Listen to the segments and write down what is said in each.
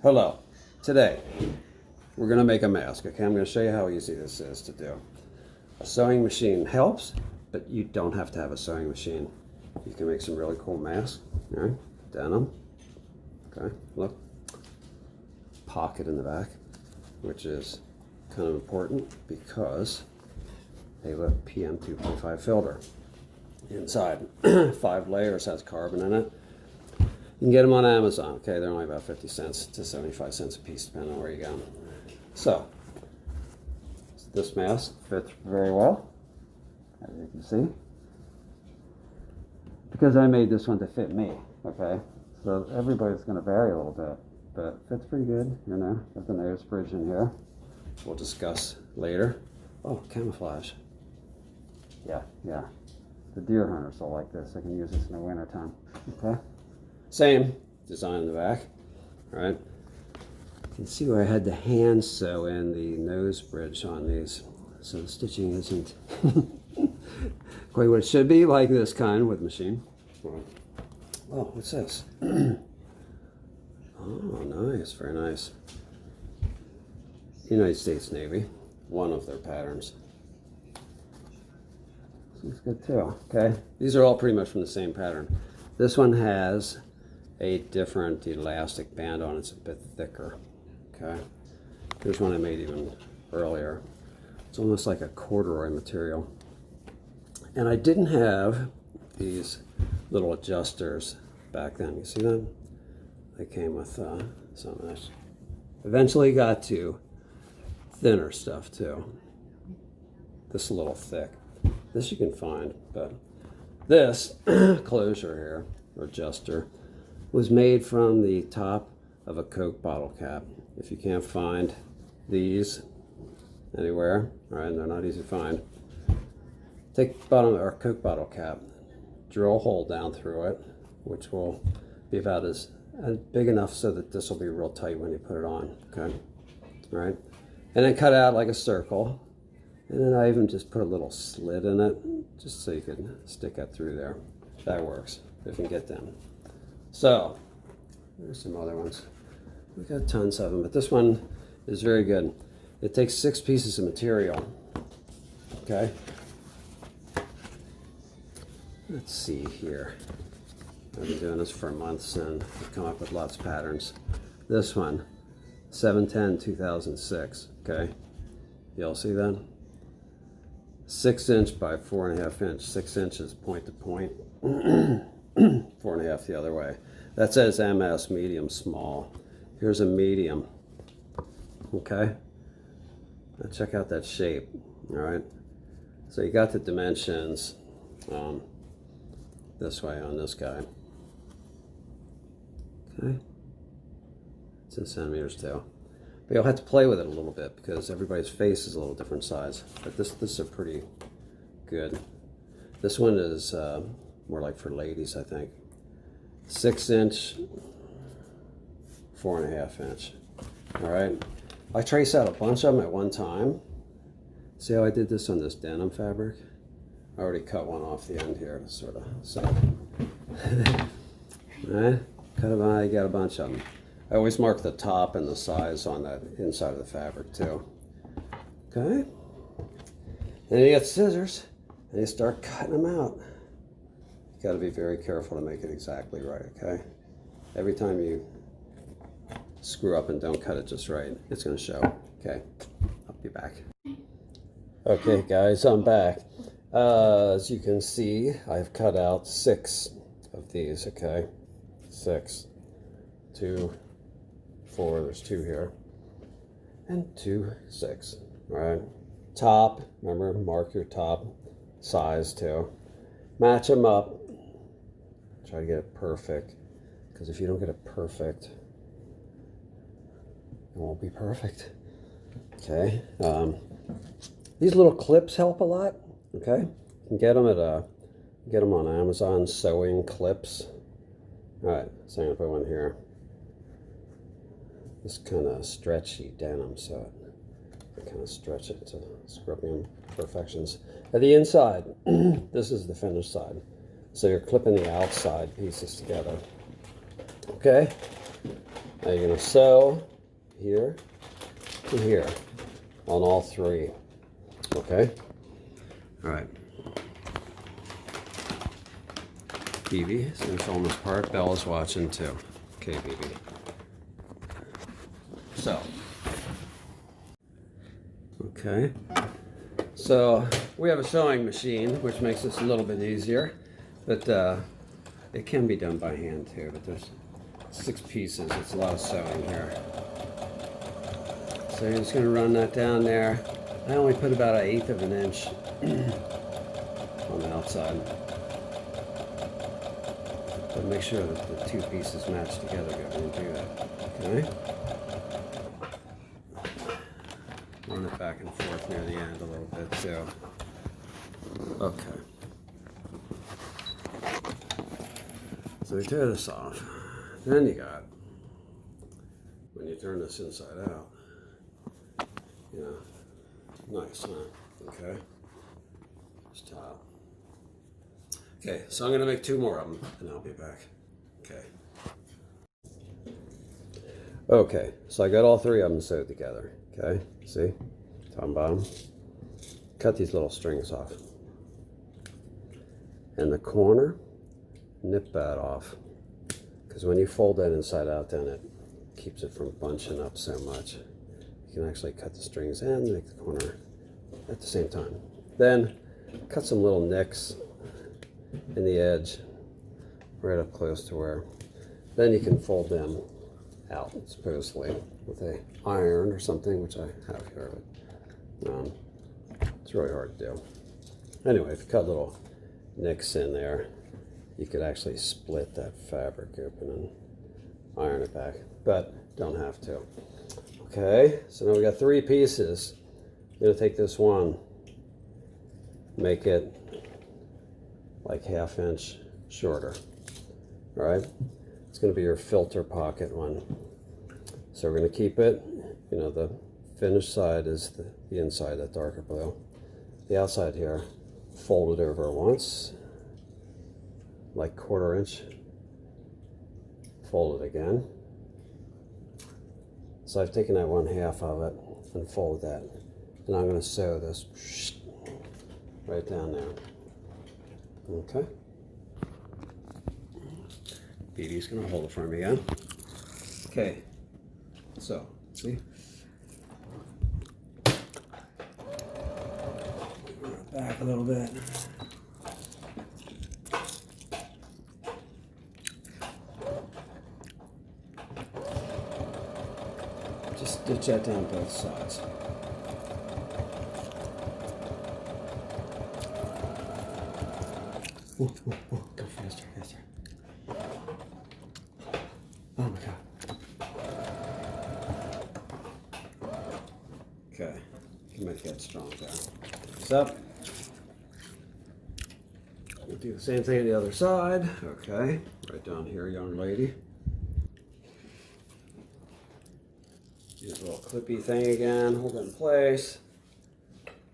Hello. Today, we're going to make a mask. Okay, I'm going to show you how easy this is to do. A sewing machine helps, but you don't have to have a sewing machine. You can make some really cool masks. All right, denim. Okay, look. Pocket in the back, which is kind of important because they have a PM 2.5 filter inside. 5 layers, has carbon in it. You can get them on Amazon. Okay, they're only about 50 cents to 75 cents a piece, depending on where you go. So, this mask fits very well, as you can see, because I made this one to fit me. Okay, so everybody's going to vary a little bit, but it fits pretty good. You know, got the nose bridge in here. We'll discuss later. Oh, camouflage. Yeah. The deer hunters will like this. I can use this in the winter time. Okay. Same design in the back. All right. You can see where I had the hand sew in the nose bridge on these, so the stitching isn't quite what it should be, like this kind with machine. Oh, what's this? Oh, nice, very nice. United States Navy, one of their patterns. This is good too. Okay, these are all pretty much from the same pattern. This one has a different elastic band on it. It's a bit thicker. Okay, here's one I made even earlier. It's almost like a corduroy material. And I didn't have these little adjusters back then. You see them? They came with some of this. Eventually got to thinner stuff too. This is a little thick. This you can find, but this closure here, or adjuster, was made from the top of a Coke bottle cap. If you can't find these anywhere, all right, they're not easy to find, take the bottom of our Coke bottle cap, drill a hole down through it, which will be about as big enough so that this will be real tight when you put it on, okay? All right, and then cut out like a circle, and then I even just put a little slit in it, just so you can stick that through there. That works, if you can get them. So, there's some other ones. We've got tons of them, but this one is very good. It takes 6 pieces of material, okay? Let's see here. I've been doing this for months and I've come up with lots of patterns. This one, 7/10/2006, okay? Y'all see that? 6 inch by 4.5 inch, 6 inches point to point, 4.5 the other way. That says MS, medium, small. Here's a medium, okay? Now check out that shape, all right? So you got the dimensions this way on this guy. Okay, it's in centimeters too. But you'll have to play with it a little bit because everybody's face is a little different size. But this is pretty good. This one is more like for ladies, I think. 6 inch, 4.5 inch. All right. I trace out a bunch of them at one time. See how I did this on this denim fabric? I already cut one off the end here to sort of sew. All right. Cut them out, I got a bunch of them. I always mark the top and the size on that inside of the fabric too. Okay. Then you get scissors and you start cutting them out. You got to be very careful to make it exactly right, okay? Every time you screw up and don't cut it just right, it's going to show. Okay, I'll be back. Okay guys, I'm back. As you can see, I've cut out 6 of these, okay? 6, 2, 4, there's 2 here, and 2, 6, all right? Top, remember, mark your top size too. Match them up. Try to get it perfect, because if you don't get it perfect, it won't be perfect, okay? These little clips help a lot, okay? You can get them get them on Amazon, sewing clips. All right, so I'm gonna put one here. This kind of stretchy denim, so I kind of stretch it to scorpion perfections. At the inside, this is the finished side. So you're clipping the outside pieces together. Okay? Now you're going to sew here to here on all three. Okay? All right. BB is going to film this part. Bella's watching too. Okay, BB. So. Okay. So we have a sewing machine, which makes this a little bit easier, but it can be done by hand too, but there's 6 pieces. It's a lot of sewing here. So you're just going to run that down there. I only put about 1/8 of an inch on the outside. But make sure that the 2 pieces match together when you do that. Okay? Run it back and forth near the end a little bit too. Okay. So we tear this off. Then you got, when you turn this inside out, you know, nice, huh? Okay. Just top. Okay, so I'm going to make 2 more of them, and I'll be back. Okay. Okay, so I got all 3 of them sewed together. Okay, see? Top and bottom. Cut these little strings off. And the corner, nip that off. Because when you fold that inside out, then it keeps it from bunching up so much. You can actually cut the strings and make the corner at the same time. Then cut some little nicks in the edge, right up close to where. Then you can fold them out, supposedly, with a iron or something, which I have here. But, it's really hard to do. Anyway, if you cut little nicks in there, you could actually split that fabric open and iron it back, but don't have to. Okay, so now we got 3 pieces. I'm going to take this one, make it like 1/2 inch shorter. All right, it's going to be your filter pocket one. So we're going to keep it, you know, the finished side is the inside, that darker blue. The outside here, fold it over once, like 1/4 inch. Fold it again. So I've taken that 1/2 of it and folded that. And I'm going to sew this right down there. Okay. BB's going to hold it for me again. Okay. So, see? Back a little bit. Just stitch that down both sides. Ooh, ooh, ooh, go faster, faster. Oh my God. Okay, you can make that strong there. Next up, we'll do the same thing on the other side. Okay, right down here, young lady. Use a little clippy thing again, hold it in place.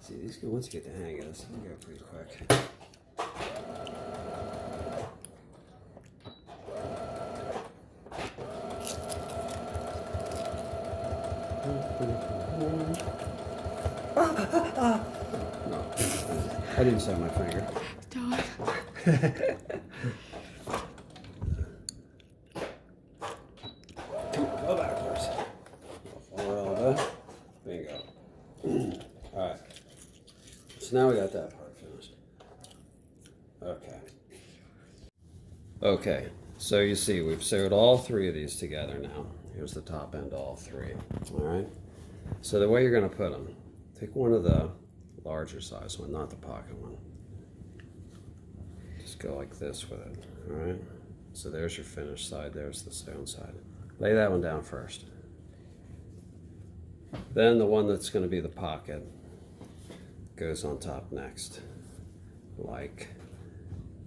See, these once you get the hang of this, they go pretty quick. No, I didn't sew my finger. Dog. Come on, go backwards. Forward. Bingo. Alright. So now we got that part finished. Okay. Okay, so you see we've sewed all 3 of these together now. Here's the top end, all 3. Alright. So the way you're going to put them, take one of the larger size one, not the pocket one. Just go like this with it, all right? So there's your finished side, there's the sewn side. Lay that one down first. Then the one that's going to be the pocket goes on top next, like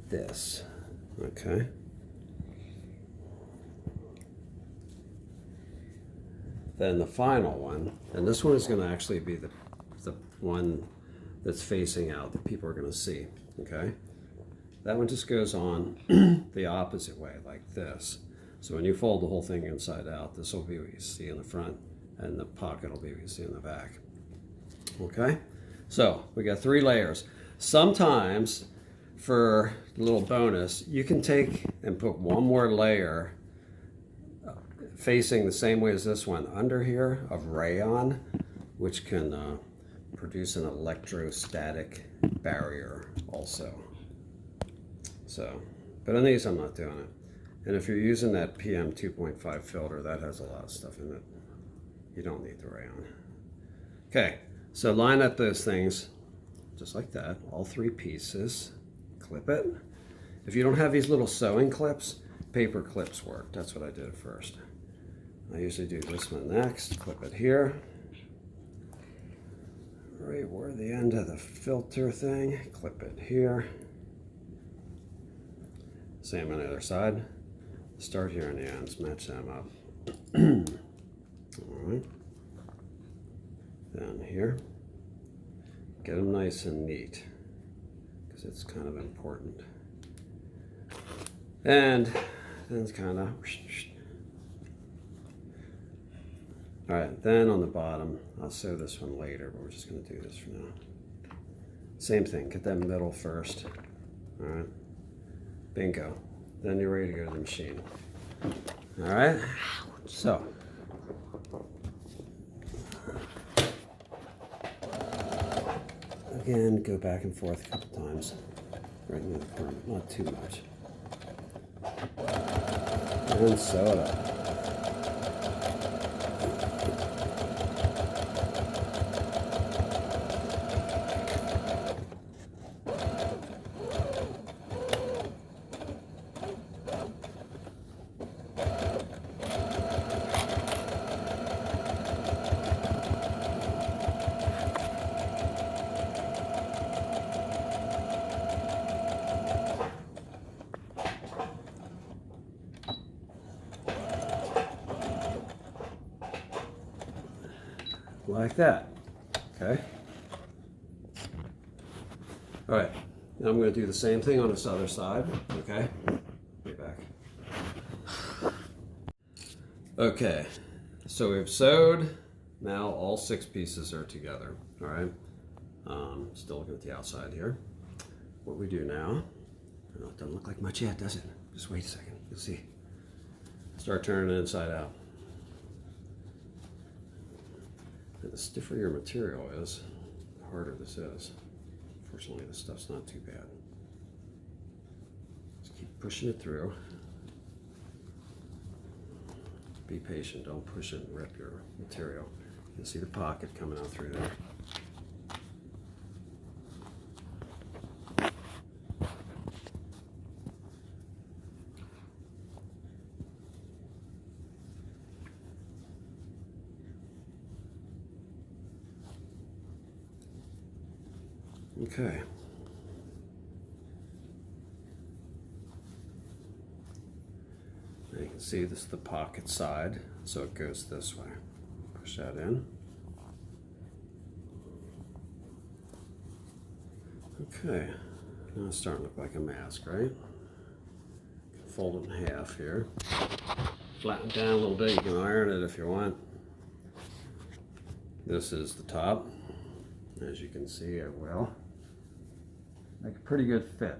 this, okay? Then the final one, and this one is going to actually be the one that's facing out that people are going to see, okay? That one just goes on the opposite way, like this. So when you fold the whole thing inside out, this will be what you see in the front, and the pocket will be what you see in the back. Okay, so we got 3 layers. Sometimes, for a little bonus, you can take and put one more layer facing the same way as this one under here of rayon, which can produce an electrostatic barrier also. So, but on these I'm not doing it. And if you're using that PM 2.5 filter, that has a lot of stuff in it. You don't need the rayon. Okay, so line up those things just like that, all 3 pieces. Clip it. If you don't have these little sewing clips, paper clips work. That's what I did at first. I usually do this one next, clip it here. Right where the end of the filter thing, clip it here. Same on the other side. Start here on the ends, match them up. All right. Down here. Get them nice and neat, because it's kind of important. And then it's kind of... All right, then on the bottom, I'll sew this one later, but we're just going to do this for now. Same thing, get that middle first. All right, bingo. Then you're ready to go to the machine. All right, so. Again, go back and forth a couple times. Right in the corner, not too much. And sew it up. Like that, okay? All right, now I'm going to do the same thing on this other side, okay? Be back. Okay, so we've sewed, now all 6 pieces are together, all right? Still looking at the outside here. What we do now, oh, it doesn't look like much yet, does it? Just wait a second, you'll see. Start turning it inside out. And the stiffer your material is, the harder this is. Fortunately, this stuff's not too bad. Just keep pushing it through. Be patient, don't push it and rip your material. You can see the pocket coming out through there. Okay. Now you can see this is the pocket side, so it goes this way. Push that in. Okay, now it's starting to look like a mask, right? Fold it in half here. Flatten it down a little bit, you can iron it if you want. This is the top. As you can see, it will make a pretty good fit.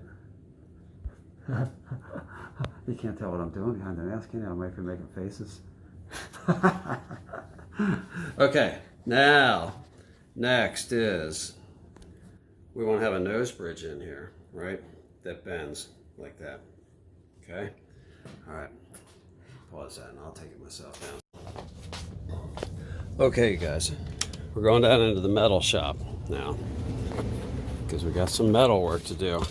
You can't tell what I'm doing behind the mask, can you? I might be making faces. Okay, now, next is, we want to have a nose bridge in here, right? That bends like that, okay? All right, pause that and I'll take it myself down. Okay, guys, we're going down into the metal shop now, because we got some metal work to do.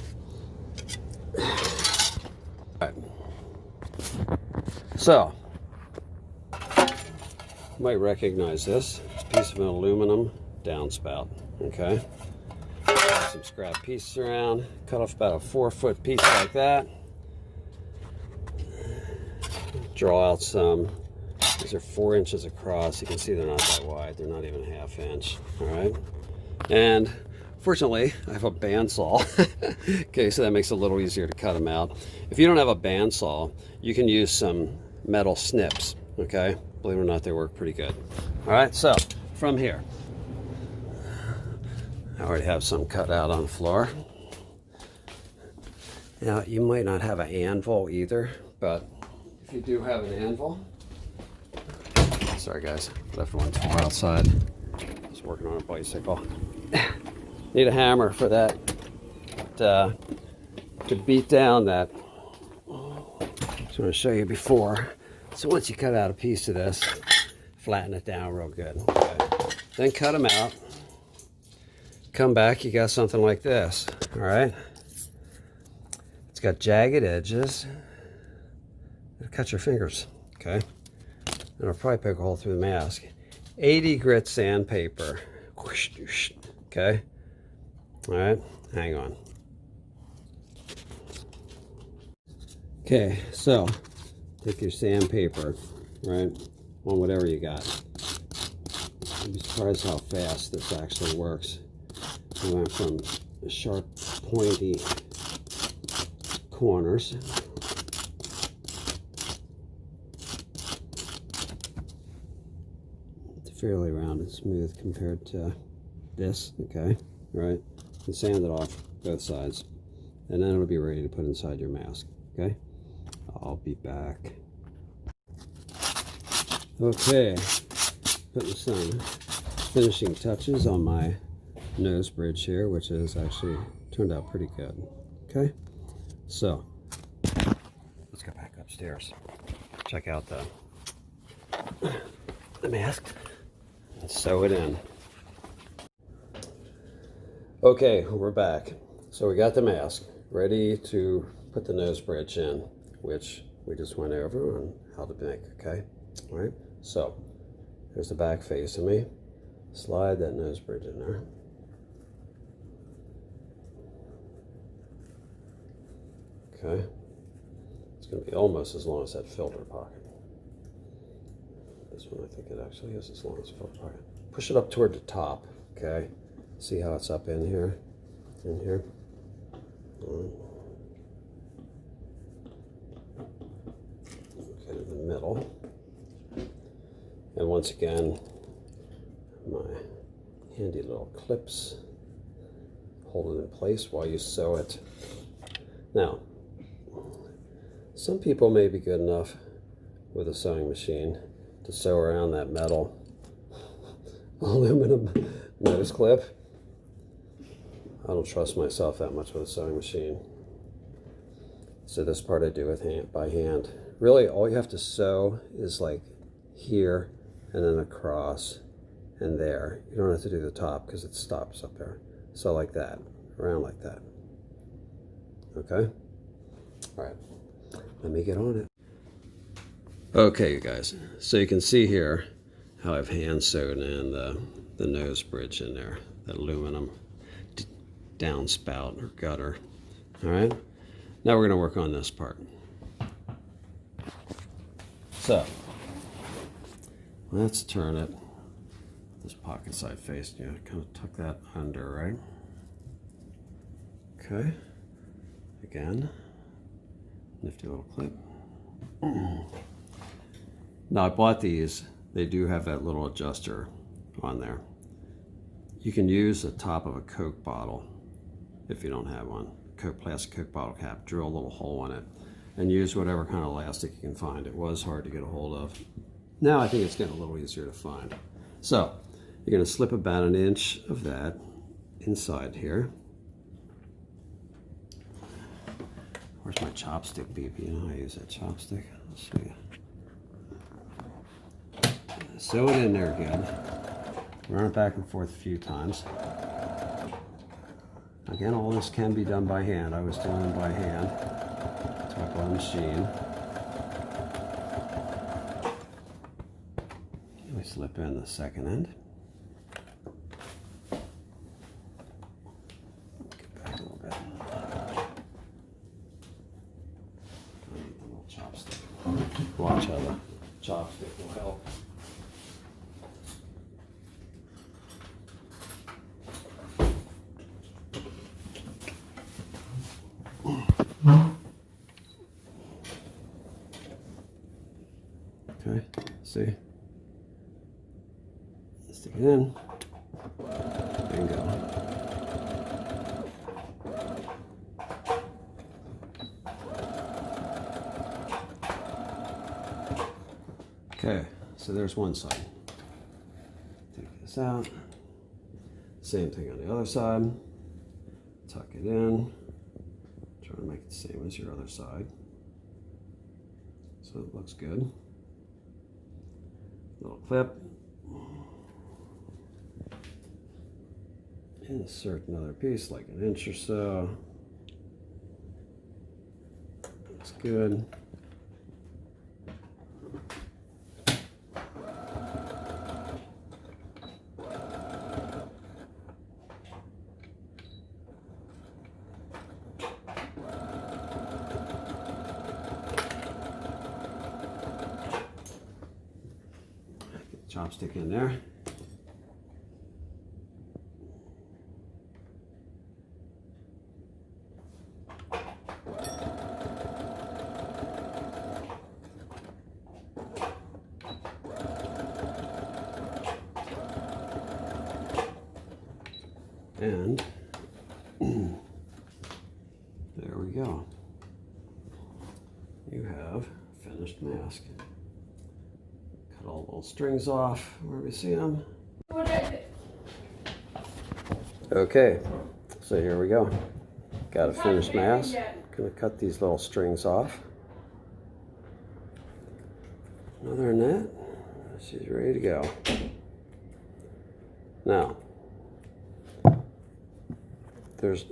All right. So, you might recognize this. It's a piece of an aluminum downspout, okay? Got some scrap pieces around, cut off about a 4-foot piece like that. Draw out some. These are 4 inches across. You can see they're not that wide. They're not even a 1/2 inch, all right? And fortunately, I have a bandsaw. Okay, so that makes it a little easier to cut them out. If you don't have a bandsaw, you can use some metal snips, okay? Believe it or not, they work pretty good. All right, so from here, I already have some cut out on the floor. Now, you might not have an anvil either, but if you do have an anvil, sorry guys, left one too far outside. I was working on a bicycle. Need a hammer for that, to beat down that. Just want to show you before. So once you cut out a piece of this, flatten it down real good. Okay. Then cut them out. Come back, you got something like this, all right? It's got jagged edges. It'll cut your fingers, okay? And it'll probably poke a hole through the mask. 80 grit sandpaper, okay? All right, hang on. Okay, so take your sandpaper, right, on whatever you got. You'd be surprised how fast this actually works. We went from sharp, pointy corners to fairly round and smooth compared to this, okay, right? And sand it off both sides, and then it'll be ready to put inside your mask, okay? I'll be back. Okay, putting some finishing touches on my nose bridge here, which has actually turned out pretty good. Okay, so let's go back upstairs, check out the mask, and sew it in. Okay, we're back. So we got the mask ready to put the nose bridge in, which we just went over on how to make, okay? All right, so here's the back face of me. Slide that nose bridge in there. Okay, it's going to be almost as long as that filter pocket. This one, I think it actually is as long as the filter pocket. Push it up toward the top, okay? See how it's up in here? In here? All right. Okay, in the middle. And once again, my handy little clips hold it in place while you sew it. Now, some people may be good enough with a sewing machine to sew around that metal aluminum nose clip. I don't trust myself that much with a sewing machine. So this part I do with by hand. Really, all you have to sew is like here and then across and there. You don't have to do the top because it stops up there. So like that, around like that. Okay? All right, let me get on it. Okay, you guys, so you can see here how I've hand sewed in the nose bridge in there, that aluminum downspout or gutter. All right, now we're going to work on this part. So let's turn it this pocket side face. Yeah, kind of tuck that under, right? Okay, again, nifty little clip. Now I bought these, they do have that little adjuster on there. You can use the top of a Coke bottle if you don't have one. Plastic Coke bottle cap, drill a little hole in it and use whatever kind of elastic you can find. It was hard to get a hold of. Now I think it's getting a little easier to find. So you're going to slip about 1 inch of that inside here. Where's my chopstick, BB? You know how I use that chopstick? I'll show you. Sew it in there again. Run it back and forth a few times. Again, all this can be done by hand. I was doing it by hand. Tuck on the machine. We slip in the second end. Get back a little bit. I need a little chopstick. Watch how the chopstick will help. See? Stick it in. Bingo. Okay, so there's one side. Take this out. Same thing on the other side. Tuck it in. Try to make it the same as your other side. So it looks good. Little clip. Insert another piece, like an inch or so. That's good. Chopstick in there. And there we go. You have a finished mask. Cut all the little strings off where we see them. Okay, so here we go. Got a finished mask. Gonna cut these little strings off. Other than that, she's ready to go. Now, there's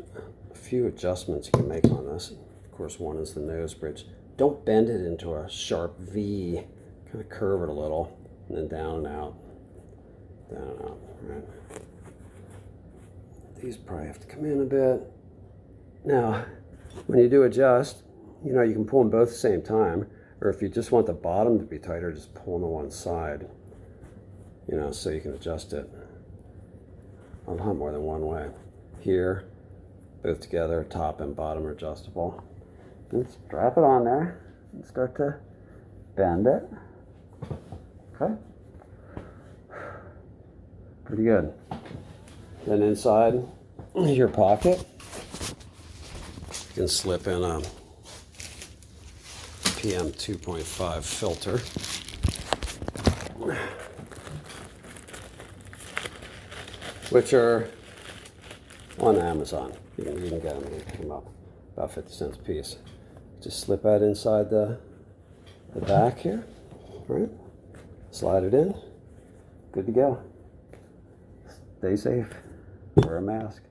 a few adjustments you can make on this. Of course, one is the nose bridge. Don't bend it into a sharp V. Kind of curve it a little, and then down and out. Down and out, right? These probably have to come in a bit. Now, when you do adjust, you know, you can pull them both at the same time, or if you just want the bottom to be tighter, just pull on the one side, you know, so you can adjust it a lot more than one way. Here, both together, top and bottom are adjustable. And strap it on there and start to bend it. Okay. Pretty good. Then inside your pocket, you can slip in a PM 2.5 filter. Which are on Amazon. You can get them, they come up about 50 cents a piece. Just slip that inside the back here, right? Slide it in, good to go. Stay safe, wear a mask.